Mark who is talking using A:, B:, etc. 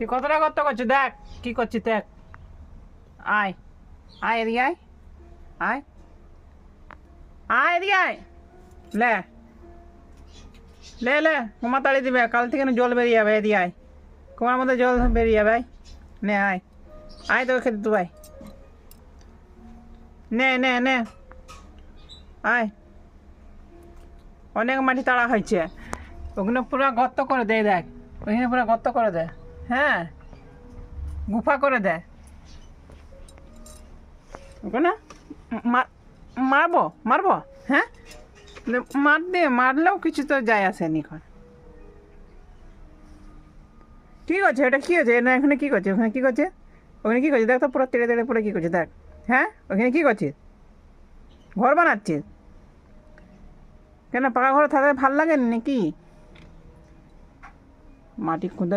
A: তুই কতটা গর্ত করছিস দেখ, কি করছিস দেখ। আয় আয় এদিকে আয়, আয় আয় এদিকে আয়। লে লে লে কুমা তাড়ি দিবে, কাল থেকে না জল বেরিয়ে যাবে। এদিকে আয়, কুমার মধ্যে জল বেরিয়ে যাবে। আয় নে আয়, আয় তোকে খেতে দেবো। আয় নে নে নে আয়। অনেক মাটি তাড়া হয়েছে, ওখানে পুরো গর্ত করে দে। দেখ ওখানে পুরো গর্ত করে দে, হ্যাঁ গুফা করে দে ওখানে। মারবো মারবো, হ্যাঁ মার দে, মারলেও কিছু তো যায় আসেনি এখন। কী করছে এটা, কী হচ্ছে না এখানে, কী করছে ওখানে, কী করছে ওখানে, কী করছে দেখ তো, পুরো তেড়ে তেড়ে পুরো কী করছে দেখ। হ্যাঁ ওখানে কী করছিস, ঘর বানাচ্ছিস কেন? পাকা ঘরে থাকতে ভাল লাগে নাকি? মাটি খুঁড়ে